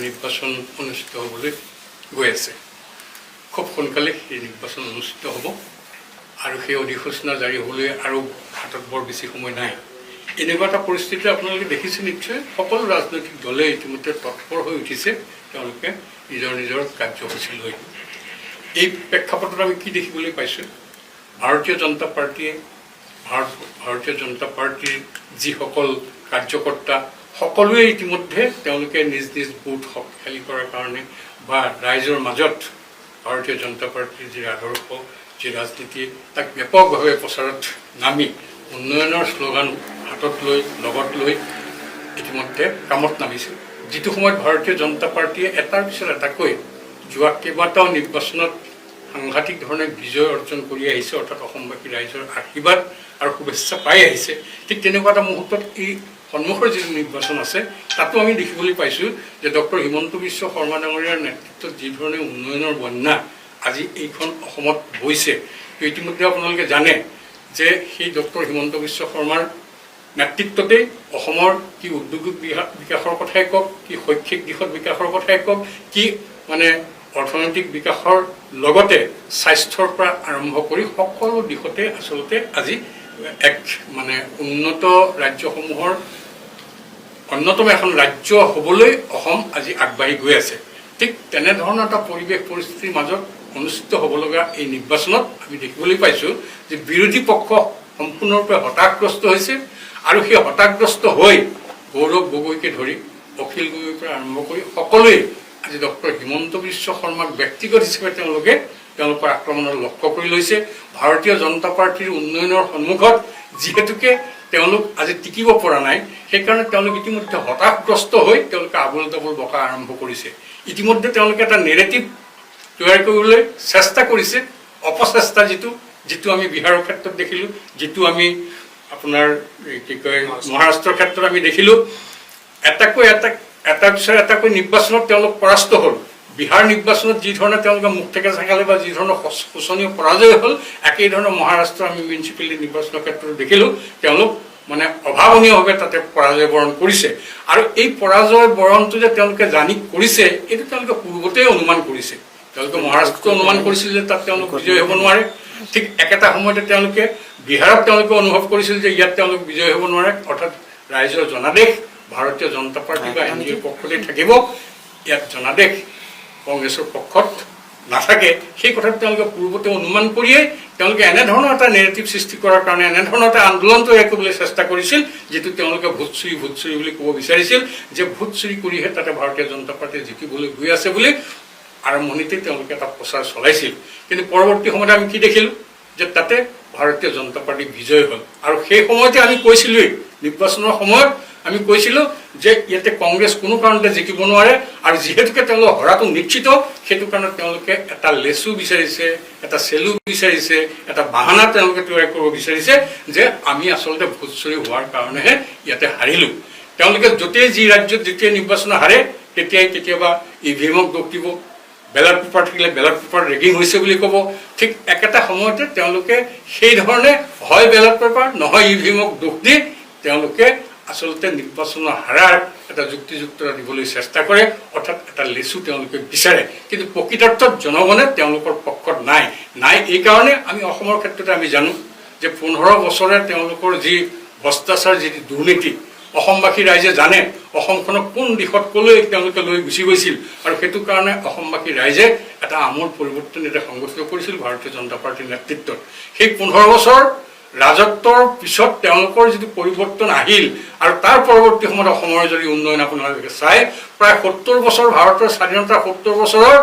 নিৰ্বাচন অনুষ্ঠিত হ'বলৈ গৈ আছে। খুব সোনকালে এই নিৰ্বাচন অনুষ্ঠিত হ'ব আৰু সেই অধিসূচনা জাৰি হ'বলৈ আৰু হাতত বৰ বেছি সময় নাই। এনেকুৱা এটা পৰিস্থিতি আপোনালোকে দেখিছে নিশ্চয়, সকলো ৰাজনৈতিক দলে ইতিমধ্যে তৎপৰ হৈ উঠিছে তেওঁলোকে নিজৰ নিজৰ কাৰ্যসূচী লৈ। এই প্ৰেক্ষাপটত আমি কি দেখিবলৈ পাইছোঁ, ভাৰতীয় জনতা পাৰ্টীৰ যিসকল কাৰ্যকৰ্তা সকলোৱে ইতিমধ্যে তেওঁলোকে নিজ নিজ বুথ শক্তিশালী কৰাৰ কাৰণে বা ৰাইজৰ মাজত ভাৰতীয় জনতা পাৰ্টীৰ যি আদৰ্শ, যি ৰাজনীতি তাক ব্যাপকভাৱে প্ৰচাৰত নামি উন্নয়নৰ শ্লোগান হাতত লৈ লগত লৈ ইতিমধ্যে কামত নামিছিল। যিটো সময়ত ভাৰতীয় জনতা পাৰ্টীয়ে এটাৰ পিছত এটাকৈ যোৱা কেইবাটাও নিৰ্বাচনত সাংঘাতিক ধৰণে বিজয় অৰ্জন কৰি আহিছে, অৰ্থাৎ অসমবাসী ৰাইজৰ আশীৰ্বাদ আৰু শুভেচ্ছা পাই আহিছে, ঠিক তেনেকুৱা এটা মুহূৰ্তত এই সন্মুখৰ যিটো নিৰ্বাচন আছে তাতো আমি দেখিবলৈ পাইছোঁ যে ডক্টৰ হিমন্ত বিশ্ব শৰ্মা ডাঙৰীয়াৰ নেতৃত্বত যি ধৰণে উন্নয়নৰ বন্যা আজি এইখন অসমত বৈছে। ইতিমধ্যে আপোনালোকে জানে যে সেই ডক্টৰ হিমন্ত বিশ্ব শৰ্মাৰ নেতৃত্বতেই অসমৰ কি উদ্যোগিক বিকাশৰ কথাই কওক, কি শৈক্ষিক দিশত বিকাশৰ কথাই কওক, কি অৰ্থনৈতিক বিকাশৰ লগতে স্বাস্থ্যৰ পৰা আৰম্ভ কৰি সকলো দিশতে আচলতে আজি এক উন্নত ৰাজ্যসমূহৰ অন্যতম এখন ৰাজ্য হ'বলৈ অসম আজি আগবাঢ়ি গৈ আছে। ঠিক তেনেধৰণৰ এটা পৰিৱেশ পৰিস্থিতিৰ মাজত অনুষ্ঠিত হ'ব লগা এই নিৰ্বাচনত আমি দেখিবলৈ পাইছোঁ যে বিৰোধী পক্ষ সম্পূৰ্ণৰূপে হতাশগ্ৰস্ত হৈছে আৰু সেই হতাশগ্ৰস্ত হৈ গৌৰৱ গগৈকে ধৰি অখিল গগৈৰ পৰা আৰম্ভ কৰি সকলোৱে আজি ডক্টৰ হিমন্ত বিশ্ব শৰ্মাক ব্যক্তিগত হিচাপে তেওঁলোকৰ আক্ৰমণৰ লক্ষ্য কৰি লৈছে। ভাৰতীয় জনতা পাৰ্টীৰ উন্নয়নৰ সন্মুখত যিহেতুকে তেওঁলোক আজি টিকিব পৰা নাই, সেইকাৰণে তেওঁলোক ইতিমধ্যে হতাশগ্ৰস্ত হৈ তেওঁলোকে আবোল তাবোল বকা আৰম্ভ কৰিছে। ইতিমধ্যে তেওঁলোকে এটা নেৰেটিভ তৈয়াৰ কৰিবলৈ চেষ্টা কৰিছে, অপচেষ্টা যিটো আমি বিহাৰৰ ক্ষেত্ৰত দেখিলোঁ, যিটো আমি আপোনাৰ মহাৰাষ্ট্ৰৰ ক্ষেত্ৰত আমি দেখিলোঁ। এটাৰ পিছত এটাকৈ নিৰ্বাচনত তেওঁলোক পৰাস্ত হ'ল। বিহাৰ নিৰ্বাচনত যি ধৰণে তেওঁলোকে মুখ থেকে চাকালে বা যি ধৰণৰ শোচনীয় পৰাজয় হ'ল, একেই ধৰণৰ মহাৰাষ্ট্ৰৰ আমি মিউনিচিপালিটি নিৰ্বাচনৰ ক্ষেত্ৰত দেখিলোঁ তেওঁলোক অভাৱনীয়ভাৱে তাতে পৰাজয় বৰণ কৰিছে। আৰু এই পৰাজয় বৰণটো যে তেওঁলোকে জানি কৰিছে এইটো তেওঁলোকে পূৰ্বতেই অনুমান কৰিছে। তেওঁলোকে মহাৰাষ্ট্ৰত অনুমান কৰিছিল যে তাত তেওঁলোক বিজয় হ'ব নোৱাৰে, ঠিক একেটা সময়তে তেওঁলোকে বিহাৰত তেওঁলোকে অনুভৱ কৰিছিল যে ইয়াত তেওঁলোক বিজয় হ'ব নোৱাৰে, অৰ্থাৎ ৰাইজৰ জনাদেশ ভাৰতীয় জনতা পাৰ্টী বা এন ডি এৰ পক্ষতেই থাকিব, ইয়াত জনাদেশ কংগ্ৰেছৰ পক্ষত নাথাকে। সেই কথাটো তেওঁলোকে পূৰ্বতে অনুমান কৰিয়েই তেওঁলোকে এনেধৰণৰ এটা নেৰেটিভ সৃষ্টি কৰাৰ কাৰণে এনেধৰণৰ এটা আন্দোলন তৈয়াৰ কৰিবলৈ চেষ্টা কৰিছিল, যিটো তেওঁলোকে ভোট চুৰি বুলি ক'ব বিচাৰিছিল, যে ভোট চুৰি কৰিহে তাতে ভাৰতীয় জনতা পাৰ্টীয়ে জিকিবলৈ গৈ আছে বুলি আৰম্ভণিতে তেওঁলোকে এটা প্ৰচাৰ চলাইছিল। কিন্তু পৰৱৰ্তী সময়ত আমি কি দেখিলোঁ যে তাতে ভাৰতীয় জনতা পাৰ্টী বিজয় হ'ল। আৰু সেই সময়তে আমি কৈছিলোঁৱেই, নিৰ্বাচনৰ সময়ত আমি কৈছিলোঁ যে ইয়াতে কংগ্ৰেছ কোনো কাৰণতে জিকিব নোৱাৰে, আৰু যিহেতুকে তেওঁলোক হৰাটো নিশ্চিত, সেইটো কাৰণত তেওঁলোকে এটা লেচু বিচাৰিছে, এটা চেলু বিচাৰিছে, এটা বাহানা তেওঁলোকে তৈয়াৰ কৰিব বিচাৰিছে যে আমি আচলতে ভোট চুৰি হোৱাৰ কাৰণেহে ইয়াতে হাৰিলোঁ। তেওঁলোকে য'তেই যি ৰাজ্যত যেতিয়া নিৰ্বাচন হাৰে তেতিয়াই কেতিয়াবা EVM-ক দোষ দিব, বেলট পেপাৰ থাকিলে বেলট পেপাৰ ৰেগিং হৈছে বুলি ক'ব। ঠিক একেটা সময়তে তেওঁলোকে সেই ধৰণে হয় বেলট পেপাৰ নহয় EVM-ক দোষ দি তেওঁলোকে আচলতে নিৰ্বাচনৰ হাৰাৰ এটা যুক্তিযুক্ততা দিবলৈ চেষ্টা কৰে, অৰ্থাৎ এটা লেচু তেওঁলোকে বিচাৰে। কিন্তু প্ৰকৃতাৰ্থত জনগণে তেওঁলোকৰ পক্ষত নাই। এই কাৰণে আমি অসমৰ ক্ষেত্ৰতে আমি জানো যে 15 বছৰে তেওঁলোকৰ যি ভ্ৰষ্টাচাৰ, যি দুৰ্নীতি অসমবাসী ৰাইজে জানে, অসমখনক কোন দিশত ক'লৈ তেওঁলোকে লৈ গুচি গৈছিল, আৰু সেইটো কাৰণে অসমবাসী ৰাইজে এটা আমূল পৰিৱৰ্তন এটা সংগঠিত কৰিছিল ভাৰতীয় জনতা পাৰ্টীৰ নেতৃত্বত। সেই 15 বছৰ ৰাজত্বৰ পিছত তেওঁলোকৰ যিটো পৰিৱৰ্তন আহিল, আৰু তাৰ পৰৱৰ্তী সময়ত অসমৰ যদি উন্নয়ন আপোনালোকে চাই, প্ৰায় 70 বছৰ ভাৰতৰ স্বাধীনতাৰ 70 বছৰৰ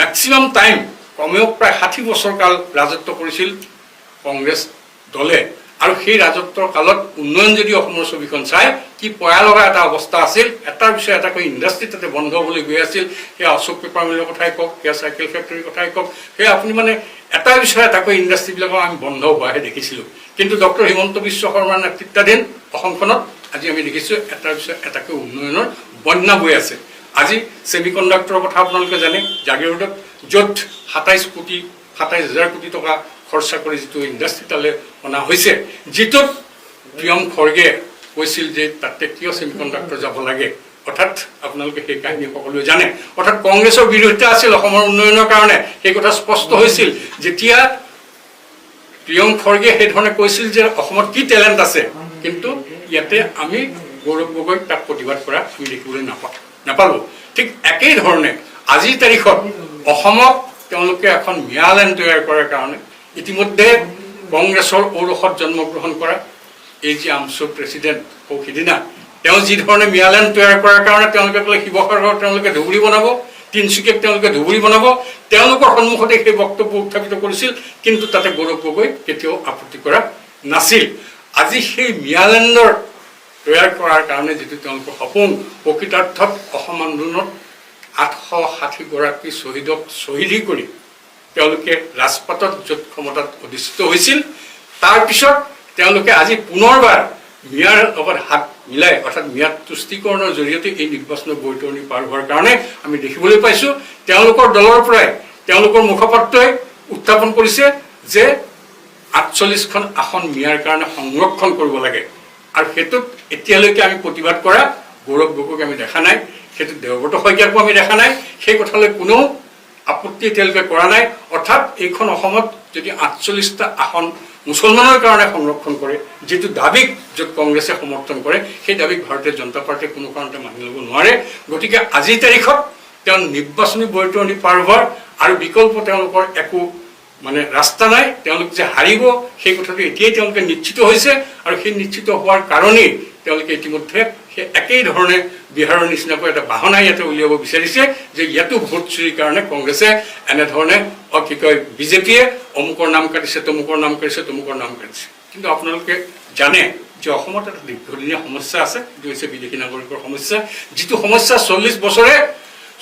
মেক্সিমাম টাইম কমেও প্ৰায় 60 বছৰ কাল ৰাজত্ব কৰিছিল কংগ্ৰেছ দলে। আৰু সেই ৰাজত্বৰ কালত উন্নয়ন যদি অসমৰ ছবিখন চাই, কি পয়া লগা এটা অৱস্থা আছিল, এটাৰ পিছত এটাকৈ ইণ্ডাষ্ট্ৰি তাতে বন্ধ হ'বলৈ গৈ আছিল। সেয়া অশোক পেপাৰ মিলৰ কথাই কওক, সেয়া চাইকেল ফেক্টৰীৰ কথাই কওক, সেয়া আপুনি এটাৰ পিছত এটাকৈ ইণ্ডাষ্ট্ৰিবিলাকক আমি বন্ধ হোৱাহে দেখিছিলোঁ। কিন্তু ডক্টৰ হিমন্ত বিশ্ব শৰ্মাৰ নেতৃত্বাধীন অসমখনত আজি আমি দেখিছোঁ এটাৰ পিছত এটাকৈ উন্নয়নৰ বন্যা বৈ আছে। আজি ছেমি কণ্ডাক্টৰৰ কথা আপোনালোকে জানে, জাগিৰোডত য'ত 27,000 কোটি টকা খৰচা কৰি যিটো ইণ্ডাষ্ট্ৰি তালৈ অনা হৈছে, যিটোত প্ৰিয়ম খৰ্গে কৈছিল যে তাতে কিয় ছেমি কণ্ডাক্টৰ যাব লাগে, অৰ্থাৎ আপোনালোকে সেই কাহিনী সকলোৱে জানে। অৰ্থাৎ কংগ্ৰেছৰ বিৰোধিতা আছিল অসমৰ উন্নয়নৰ কাৰণে, সেই কথা স্পষ্ট হৈছিল যেতিয়া প্ৰিয়ংক খৰ্গে সেই ধৰণে কৈছিল যে অসমত কি টেলেণ্ট আছে, কিন্তু ইয়াতে আমি গৌৰৱ গগৈক তাক প্ৰতিবাদ কৰা আমি দেখিবলৈ নাপালোঁ। ঠিক একেই ধৰণে আজিৰ তাৰিখত অসমত তেওঁলোকে এখন ম্যালেণ্ড তৈয়াৰ কৰাৰ কাৰণে ইতিমধ্যে কংগ্ৰেছৰ ঔৰসত জন্মগ্ৰহণ কৰা এই যে আমছুৰ প্ৰেচিডেণ্ট সিদিনা তেওঁ যি ধৰণে ম্যালেণ্ড তৈয়াৰ কৰাৰ কাৰণে তেওঁলোকে ক'লে শিৱসাগৰত তেওঁলোকে ধুবুৰী বনাব, তিনিচুকীয়াত তেওঁলোকে ধুবুৰী বনাব, তেওঁলোকৰ সন্মুখতে সেই বক্তব্য উত্থাপিত কৰিছিল, কিন্তু তাতে গৌৰৱ গগৈ কেতিয়াও আপত্তি কৰা নাছিল। আজি সেই ম্যালেণ্ডৰ তৈয়াৰ কৰাৰ কাৰণে যিটো তেওঁলোকৰ সপোন, প্ৰকৃতাৰ্থত অসম আন্দোলনত 860গৰাকী শ্বহীদক শ্বহীদী কৰি তেওঁলোকে ৰাজপাটত য'ত ক্ষমতাত অধিষ্ঠিত হৈছিল, তাৰপিছত তেওঁলোকে আজি পুনৰবাৰ ম্যাৰ লগত হাত মিলাই অৰ্থাৎ ম্যাদ তুষ্টিকৰণৰ জৰিয়তে এই নিৰ্বাচনৰ বৈতৰণি পাৰ হোৱাৰ কাৰণে আমি দেখিবলৈ পাইছোঁ তেওঁলোকৰ দলৰ পৰাই তেওঁলোকৰ মুখপাত্ৰই উত্থাপন কৰিছে যে 48খন আসন ম্যাৰ কাৰণে সংৰক্ষণ কৰিব লাগে, আৰু সেইটোত এতিয়ালৈকে আমি প্ৰতিবাদ কৰা গৌৰৱ গগৈক আমি দেখা নাই, সেইটোত দেৱব্ৰত শইকীয়াকো আমি দেখা নাই, সেই কথালৈ কোনো আপত্তি এতিয়ালৈকে কৰা নাই। অৰ্থাৎ এইখন অসমত যদি 48টা আসন মুছলমানৰ কাৰণে সংৰক্ষণ কৰে, যিটো দাবীক য'ত কংগ্ৰেছে সমৰ্থন কৰে, সেই দাবীক ভাৰতীয় জনতা পাৰ্টীয়ে কোনো কাৰণতে মানি ল'ব নোৱাৰে। গতিকে আজিৰ তাৰিখত তেওঁ নিৰ্বাচনী বৈতৰণি পাৰ হোৱাৰ আৰু বিকল্প তেওঁলোকৰ একো ৰাস্তা নাই, তেওঁলোক যে হাৰিব সেই কথাটো এতিয়াই তেওঁলোকে নিশ্চিত হৈছে, আৰু সেই নিশ্চিত হোৱাৰ কাৰণেই তেওঁলোকে ইতিমধ্যে সেই একেই ধৰণে বিহাৰৰ নিচিনাকৈ এটা বাহনা ইয়াতে উলিয়াব বিচাৰিছে যে ইয়াতো ভোট চুৰিৰ কাৰণে কংগ্ৰেছে এনেধৰণে বিজেপিয়ে অমুকৰ নাম কাটিছে, তমুকৰ নাম কাটিছে, তমুকৰ নাম কাটিছে। কিন্তু আপোনালোকে জানে যে অসমত এটা দীৰ্ঘদিনীয়া সমস্যা আছে, যিটো হৈছে বিদেশী নাগৰিকৰ সমস্যা, যিটো সমস্যা 40 বছৰে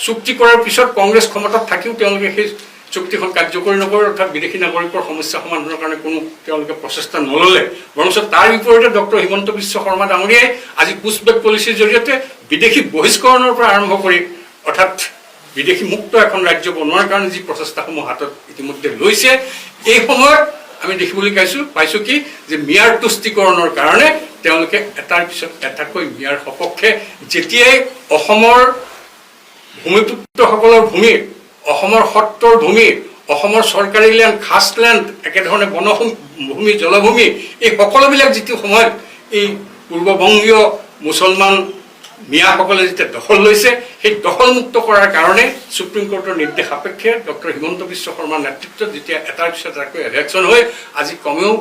চুক্তি কৰাৰ পিছত কংগ্ৰেছ ক্ষমতাত থাকিও তেওঁলোকে সেই চুক্তিখন কাৰ্যকৰী নকৰে, অৰ্থাৎ বিদেশী নাগৰিকৰ সমস্যা সমাধানৰ কাৰণে কোনো তেওঁলোকে প্ৰচেষ্টা নল'লে। বৰঞ্চ তাৰ বিপৰীতে ডক্টৰ হিমন্ত বিশ্ব শৰ্মা ডাঙৰীয়াই আজি পুছবেক পলিচিৰ জৰিয়তে বিদেশী বহিষ্কৰণৰ পৰা আৰম্ভ কৰি অৰ্থাৎ বিদেশী মুক্ত এখন ৰাজ্য বনোৱাৰ কাৰণে যি প্ৰচেষ্টাসমূহ হাতত ইতিমধ্যে লৈছে, এই সময়ত আমি দেখিবলৈ পাইছোঁ কি যে ম্যাৰ তুষ্টিকৰণৰ কাৰণে তেওঁলোকে এটাৰ পিছত এটাকৈ ম্যাৰ সপক্ষে যেতিয়াই অসমৰ ভূমিপুত্ৰসকলৰ ভূমি, অসমৰ সত্ৰৰ ভূমি, অসমৰ চৰকাৰী লেণ্ড, খাছ লেণ্ড, একেধৰণে বনভূমি, জলভূমি, এই সকলোবিলাক যিটো সময়ত এই পূৰ্ববংগীয় মুছলমান মিয়াসকলে যেতিয়া দখল লৈছে, সেই দখলমুক্ত কৰাৰ কাৰণে সুপ্ৰিম কোৰ্টৰ নিৰ্দেশ সাপেক্ষে ডক্টৰ হিমন্ত বিশ্ব শৰ্মাৰ নেতৃত্বত যেতিয়া এটাৰ পিছত এটাকৈ ইলেকশ্যন হৈ আজি কমেও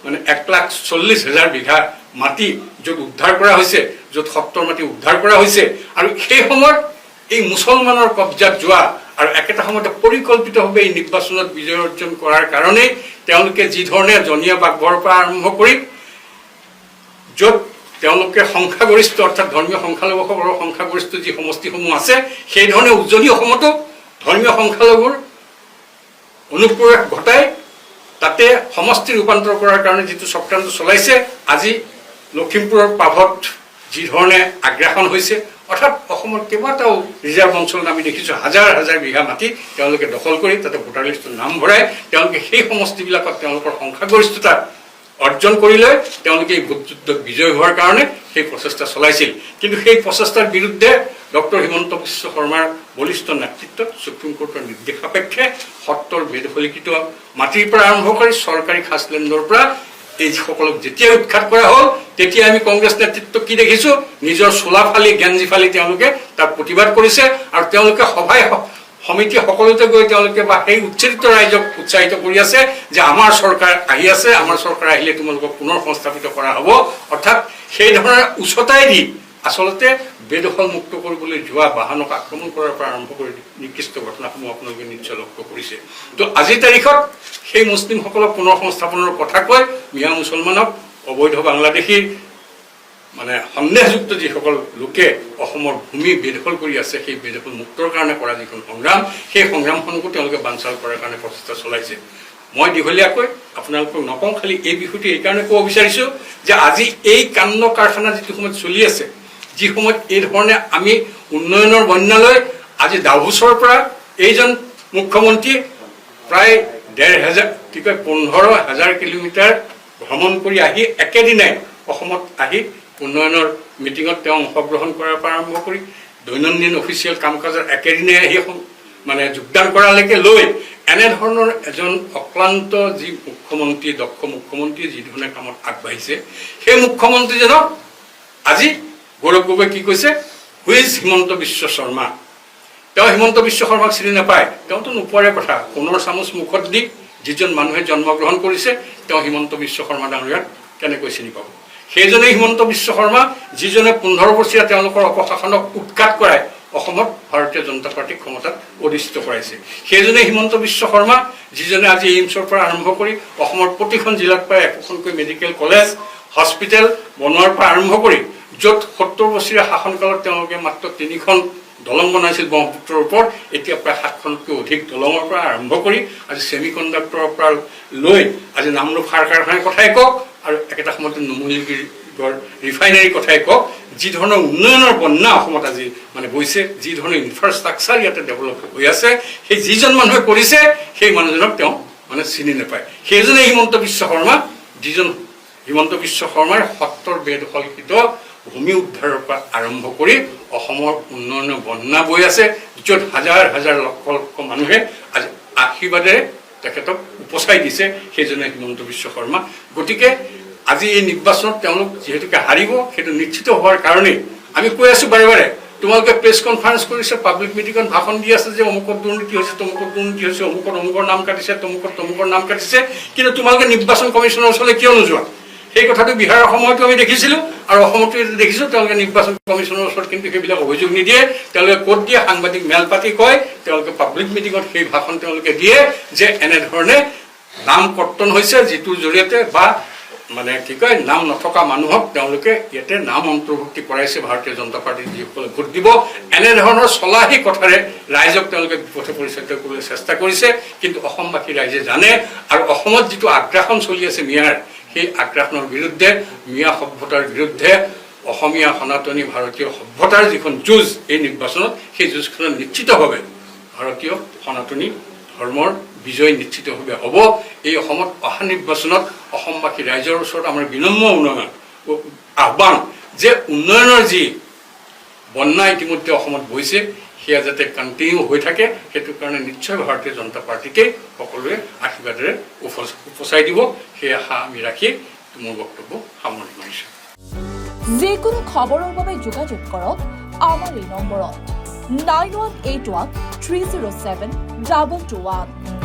1,40,000 বিঘা মাটি য'ত উদ্ধাৰ কৰা হৈছে, য'ত সত্ৰৰ মাটি উদ্ধাৰ কৰা হৈছে, আৰু সেই সময়ত এই মুছলমানৰ কব্জাত যোৱা আৰু একেটা সময়তে পৰিকল্পিতভাৱে এই নিৰ্বাচনত বিজয় অৰ্জন কৰাৰ কাৰণেই তেওঁলোকে যি ধৰণে জনীয়া বাগঘৰৰ পৰা আৰম্ভ কৰি য'ত তেওঁলোকে সংখ্যাগৰিষ্ঠ অৰ্থাৎ ধৰ্মীয় সংখ্যালঘুসকলৰ সংখ্যাগৰিষ্ঠ যি সমষ্টিসমূহ আছে, সেই ধৰণে উজনি অসমতো ধৰ্মীয় সংখ্যালঘুৰ অনুপ্ৰৱেশ ঘটাই তাতে সমষ্টি ৰূপান্তৰ কৰাৰ কাৰণে যিটো চক্ৰান্ত চলাইছে, আজি লখিমপুৰৰ পাভত যি ধৰণে আগ্ৰাসন হৈছে, অৰ্থাৎ অসমৰ কেইবাটাও ৰিজাৰ্ভ অঞ্চলত আমি দেখিছোঁ হাজাৰ হাজাৰ বিঘা মাটি তেওঁলোকে দখল কৰি তাতে ভোটাৰ লিষ্টত নাম ভৰাই তেওঁলোকে সেই সমষ্টিবিলাকত তেওঁলোকৰ সংখ্যাগৰিষ্ঠতা অৰ্জন কৰি লৈ তেওঁলোকে এই ভোটযুদ্ধত বিজয় হোৱাৰ কাৰণে সেই প্ৰচেষ্টা চলাইছিল। কিন্তু সেই প্ৰচেষ্টাৰ বিৰুদ্ধে ডক্টৰ হিমন্ত বিশ্ব শৰ্মাৰ বলিষ্ঠ নেতৃত্বত সুপ্ৰিম কোৰ্টৰ নিৰ্দেশ সাপেক্ষে সত্ৰৰ বেদখলীকৃত মাটিৰ পৰা আৰম্ভ কৰি চৰকাৰী খাছলেণ্ডৰ পৰা এই সকলক যেতিয়া উৎখাত কৰা হ'ল, তেতিয়া আমি কংগ্ৰেছ নেতৃত্বক কি দেখিছোঁ, নিজৰ চোলা ফালি গেঞ্জি ফালি তেওঁলোকে তাৰ প্ৰতিবাদ কৰিছে, আৰু তেওঁলোকে সভাই সমিতি সকলোতে গৈ তেওঁলোকে বা সেই উচ্ছেদিত ৰাইজক উৎসাহিত কৰি আছে যে আমাৰ চৰকাৰ আহি আছে, আমাৰ চৰকাৰ আহিলে তোমালোকক পুনৰ সংস্থাপিত কৰা হ'ব। অৰ্থাৎ সেই ধৰণৰ উচতাই দি আচলতে বেদখল মুক্ত কৰিবলৈ যোৱা বাহনক আক্ৰমণ কৰাৰ পৰা আৰম্ভ কৰি নিকৃষ্ট ঘটনাসমূহ আপোনালোকে নিশ্চয় লক্ষ্য কৰিছে। তো আজিৰ তাৰিখত সেই মুছলিমসকলক পুনৰ সংস্থাপনৰ কথা কৈ মিয়া মুছলমানক অবৈধ বাংলাদেশীৰ সন্দেহযুক্ত যিসকল লোকে অসমৰ ভূমি বেদখল কৰি আছে, সেই বেদখল মুক্তৰ কাৰণে কৰা যিখন সংগ্ৰাম, সেই সংগ্ৰামখনকো তেওঁলোকে বানচাল কৰাৰ কাৰণে প্ৰচেষ্টা চলাইছে। মই দীঘলীয়াকৈ আপোনালোকক নকওঁ, খালি এই বিষয়টো এইকাৰণে ক'ব বিচাৰিছোঁ যে আজি এই কাণ্ড কাৰখানা যিটো সময়ত চলি আছে, যি সময়ত এই ধৰণে আমি উন্নয়নৰ বন্যালৈ আজি ডাভোছৰ পৰা এইজন মুখ্যমন্ত্ৰী প্ৰায় 15,000 কিলোমিটাৰ ভ্ৰমণ কৰি আহি একেদিনাই অসমত আহি উন্নয়নৰ মিটিঙত তেওঁ অংশগ্ৰহণ কৰাৰ পৰা আৰম্ভ কৰি দৈনন্দিন অফিচিয়েল কাম কাজৰ একেদিনে আহি মানে যোগদান কৰালৈকে লৈ এনেধৰণৰ এজন অক্লান্ত যি মুখ্যমন্ত্ৰী দক্ষ মুখ্যমন্ত্ৰী যিধৰণে কামত আগবাঢ়িছে সেই মুখ্যমন্ত্ৰীজনক আজি গৌৰৱ গগৈ কি কৈছে হুইজ হিমন্ত বিশ্ব শৰ্মা তেওঁ হিমন্ত বিশ্ব শৰ্মাক চিনি নাপায় তেওঁতো নোপোৱাৰে কথা সোণৰ চামুচ মুখত দি যিজন মানুহে জন্মগ্ৰহণ কৰিছে তেওঁ হিমন্ত বিশ্ব শৰ্মা ডাঙৰীয়াক কেনেকৈ চিনি পাব সেইজনেই হিমন্ত বিশ্ব শৰ্মা যিজনে 15 বছৰীয়া তেওঁলোকৰ অপশাসনক উৎখাত কৰাই অসমত ভাৰতীয় জনতা পাৰ্টিক ক্ষমতাত অধিষ্ঠিত কৰাইছে সেইজনে হিমন্ত বিশ্ব শৰ্মা যিজনে আজি এইমছৰ পৰা আৰম্ভ কৰি অসমৰ প্ৰতিখন জিলাত প্ৰায় একোখনকৈ মেডিকেল কলেজ হস্পিটেল বনোৱাৰ পৰা আৰম্ভ কৰি য'ত 70 বছৰীয়া শাসনকালত তেওঁলোকে মাত্ৰ 3খন দলং বনাইছিল ব্ৰহ্মপুত্ৰৰ ওপৰত এতিয়া প্ৰায় 7খনতকৈ অধিক দলঙৰ পৰা আৰম্ভ কৰি আজি ছেমিকণ্ডাক্টৰৰ পৰা লৈ আজি নামৰূপ সাৰ কাৰখানাৰ কথাই কওক আৰু একেটা সময়তে নুমলীগড় ৰিফাইনাৰী কথাই কওক যি ধৰণৰ উন্নয়নৰ বন্যা অসমত আজি মানে বৈছে যি ধৰণৰ ইনফ্ৰাষ্ট্ৰাকচাৰ ইয়াতে ডেভেলপ হৈ আছে সেই যিজন মানুহে কৰিছে সেই মানুহজনক তেওঁ মানে চিনি নাপায় সেইজনে হিমন্ত বিশ্ব শৰ্মা যিজন হিমন্ত বিশ্ব শৰ্মাৰ সত্তৰ বেদখলিত ভূমি উদ্ধাৰৰ পৰা আৰম্ভ কৰি অসমৰ উন্নয়নৰ বন্যা বৈ আছে য'ত হাজাৰ হাজাৰ লক্ষ লক্ষ মানুহে আজি আশীৰ্বাদেৰে তেখেতক উপচাই দিছে সেইজনে হিমন্ত বিশ্ব শৰ্মা গতিকে আজি এই নিৰ্বাচনত তেওঁলোক যিহেতুকে হাৰিব সেইটো নিশ্চিত হোৱাৰ কাৰণে আমি কৈ আছো বাৰে বাৰে তোমালোকে প্ৰেছ কনফাৰেন্স কৰিছে পাব্লিক মিটিঙত ভাষণ দি আছে যে অমুকত দুৰ্নীতি হৈছে তমুকত দুৰ্নীতি হৈছে অমুকৰ নাম কাটিছে তমুকৰ নাম কাটিছে কিন্তু তোমালোকে নিৰ্বাচন কমিশ্যনৰ ওচৰলৈ কিয় নোযোৱা সেই কথাটো বিহাৰৰ সময়তো আমি দেখিছিলোঁ আৰু অসমতো দেখিছোঁ তেওঁলোকে নিৰ্বাচন কমিশ্যনৰ ওচৰত কিন্তু সেইবিলাক অভিযোগ নিদিয়ে তেওঁলোকে ক'ত দিয়ে সাংবাদিক মেল পাতি কয় তেওঁলোকে পাব্লিক মিটিঙত সেই ভাষণ তেওঁলোকে দিয়ে যে এনেধৰণে নাম কৰ্তন হৈছে যিটোৰ জৰিয়তে বা মানে কি কয় নাম নথকা মানুহক তেওঁলোকে ইয়াতে নাম অন্তৰ্ভুক্তি কৰাইছে ভাৰতীয় জনতা পাৰ্টিৰ যিসকলে ভোট দিব এনেধৰণৰ চলাহী কথাৰে ৰাইজক তেওঁলোকে বিপথে পৰিচালিত কৰিবলৈ চেষ্টা কৰিছে কিন্তু অসমবাসী ৰাইজে জানে আৰু অসমত যিটো আগ্ৰাসন চলি আছে মিয়াৰ সেই আগ্ৰাসনৰ বিৰুদ্ধে মিয়া সভ্যতাৰ বিৰুদ্ধে অসমীয়া সনাতনী ভাৰতীয় সভ্যতাৰ যিখন যুঁজ এই নিৰ্বাচনত সেই যুঁজখনত নিশ্চিতভাৱে ভাৰতীয় সনাতনী ধৰ্মৰ বিজয় নিশ্চিতভাৱে হ'ব এই অসমত অহা নিৰ্বাচনত অসমবাসী ৰাইজৰ ওচৰত আমাৰ বিনম্ৰ আহ্বান যে উন্নয়নৰ যি বন্যা ইতিমধ্যে অসমত বৈছে সেয়া যাতে কণ্টিনিউ হৈ থাকে সেইটো কাৰণে নিশ্চয় ভাৰতীয় জনতা পাৰ্টিকে সকলোৱে আশীৰ্বাদেৰে উপচাই দিব সেই আশা আমি ৰাখি মোৰ বক্তব্য সামৰণি মাৰিছোঁ যিকোনো খবৰৰ বাবে যোগাযোগ কৰক আমাৰ এই নম্বৰত 9181 307 221